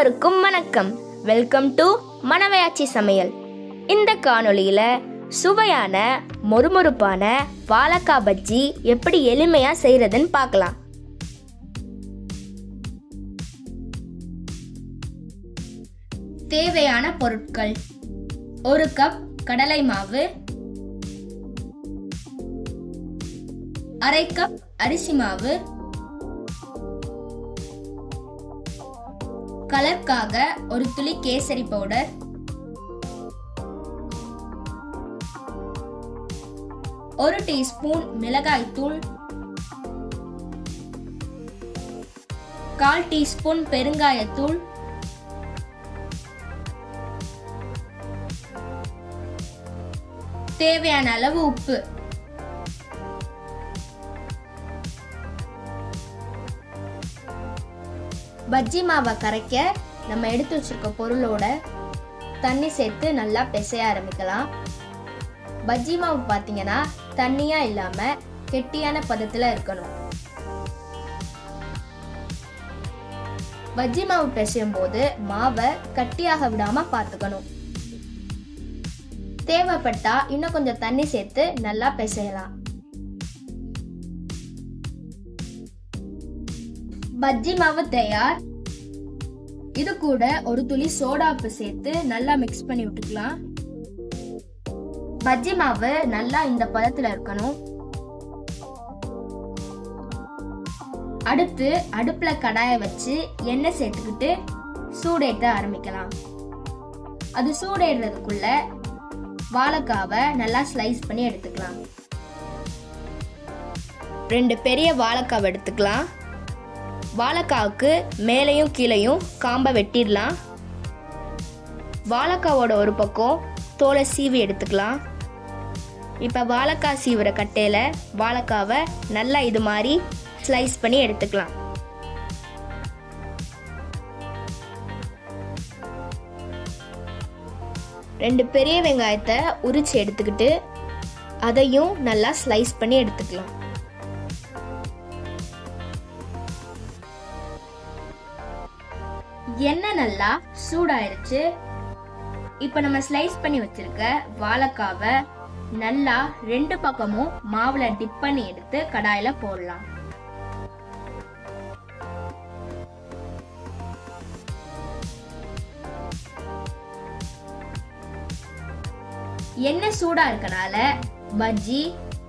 அனைவருக்கும் வணக்கம். Welcome to மனவையாச்சி சமையல். இந்த காணொளியில சுவையான மொறுமொறுப்பான வாழைக்காய் பஜ்ஜி எப்படி எளிமையா செய்யறதுன்னு பார்க்கலாம். தேவையான பொருட்கள்: 1 கப் கடலை மாவு, 1/2 கப் அரிசி மாவு, கலருக்காக 1 துளி கேசரி பவுடர், 1 டீஸ்பூன் மிளகாய் தூள், 1/4 டீஸ்பூன் பெருங்காயத்தூள், தேவையான அளவு உப்பு. பஜ்ஜி மாவை கரைக்க நம்ம எடுத்து வச்சிருக்க பொருளோட தண்ணி சேர்த்து நல்லா பிசைய ஆரம்பிக்கலாம். பஜ்ஜி மாவு பார்த்தீங்கன்னா தண்ணியா இல்லாம கெட்டியான பதத்துல இருக்கணும். பஜ்ஜி மாவு பிசையும் போது மாவை கட்டியாக விடாம பார்த்துக்கணும். தேவைப்பட்டா இன்னும் கொஞ்சம் தண்ணி சேர்த்து நல்லா பிசையலாம். பஜ்ஜி மாவு தயார். இது கூட 1 துளி சோடா உப்பு சேர்த்து நல்லா மிக்ஸ் பண்ணி விட்டுக்கலாம். பஜ்ஜி மாவு நல்லா இந்த பதத்துல இருக்கணும். அடுத்து அடுப்புல கடாயை வச்சு எண்ணெய் சேர்த்துக்கிட்டு சூடேற்ற ஆரம்பிக்கலாம். அது சூடேறதுக்குள்ள வாழைக்காவை நல்லா ஸ்லைஸ் பண்ணி எடுத்துக்கலாம். 2 பெரிய வாழைக்காவை எடுத்துக்கலாம். வாழைக்காவுக்கு மேலையும் கீழையும் காம்பை வெட்டிடலாம். வாழைக்காவோட ஒரு பக்கம் தோலை சீவி எடுத்துக்கலாம். இப்போ வாழைக்காய் சீவுற கட்டையில் வாழைக்காவை நல்லா இது மாதிரி ஸ்லைஸ் பண்ணி எடுத்துக்கலாம். ரெண்டு பெரிய வெங்காயத்தை உரிச்சு எடுத்துக்கிட்டு அதையும் நல்லா ஸ்லைஸ் பண்ணி எடுத்துக்கலாம். எண்ணெய் நல்லா சூடாயிருச்சு. இப்ப நம்ம ஸ்லைஸ் பண்ணி வச்சிருக்க வாழைக்காவை நல்லா 2 பக்கமும் மாவுல டிப் பண்ணி எடுத்து கடாயில போடலாம். எண்ணெய் சூடா இருக்கனால பஜ்ஜி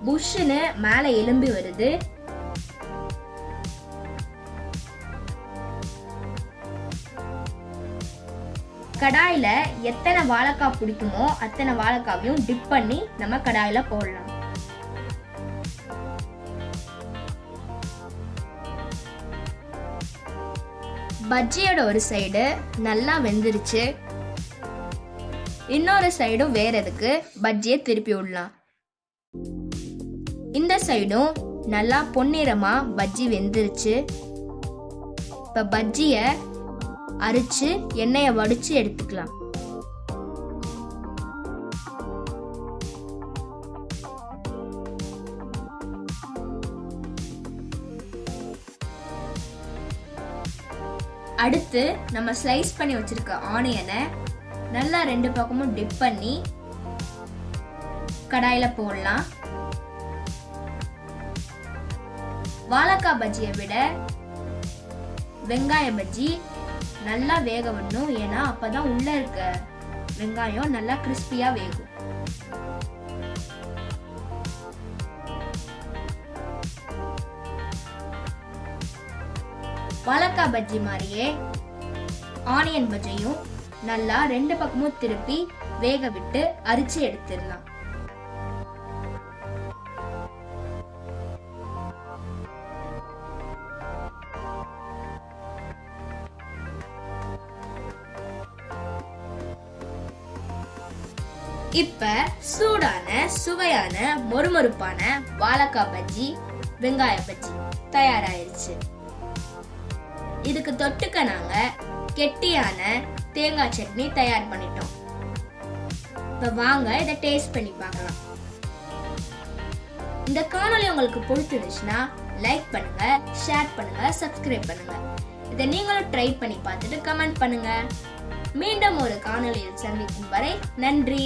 புஷ்ஷுன்னு மேல எலும்பி வருது. கடாயில எத்தனை வாழைக்காய் பிடிக்குமோ அத்தனை வாழைக்காவையும் டிப் பண்ணி நம்ம கடாயில போடலாம். பஜ்ஜியோட ஒரு சைடு நல்லா வெந்துருச்சு. இன்னொரு சைடும் வேறதுக்கு பஜ்ஜியை திருப்பி விடலாம். இந்த சைடும் நல்லா பொன்னிறமா பஜ்ஜி வெந்துருச்சு. இப்ப பஜ்ஜிய அரிச்சு எண்ணெயை வடிச்சு எடுத்துக்கலாம். அடுத்து நம்ம ஸ்லைஸ் பண்ணி வச்சிருக்க ஆனியனை நல்லா 2 பக்கமும் டிப் பண்ணி கடாயில போடலாம். வாழைக்காய் பஜ்ஜியை விட வெங்காய பஜ்ஜி நல்லா வேக விடணும். ஏன்னா அப்பதான் உள்ள இருக்க வெங்காயம் நல்லா கிறிஸ்பியா வேகும். வாழைக்காய் பஜ்ஜி மாதிரியே ஆனியன் பஜ்ஜியும் நல்லா 2 பக்கமும் திருப்பி வேக விட்டு அரிச்சு எடுத்துடலாம். இப்ப சூடான சுவையான மொறுமொறுப்பான வாழைக்காய் பஜ்ஜி வெங்காய பஜ்ஜி தயாராயிருச்சு. இதுக்கு தொட்டுக்க நாங்க கெட்டியான தேங்காய் சட்னி தயார் பண்ணிட்டோம். இப்ப வாங்க இதை டேஸ்ட் பண்ணி பார்க்கலாம். இந்த காணொளி உங்களுக்கு பிடிச்சிருந்துச்சுன்னா லைக் பண்ணுங்க, ஷேர் பண்ணுங்க, சப்ஸ்கிரைப் பண்ணுங்க. இதை நீங்களும் ட்ரை பண்ணி பார்த்துட்டு கமெண்ட் பண்ணுங்க. மீண்டும் ஒரு காணொளியில் சந்திக்கும் வரை நன்றி.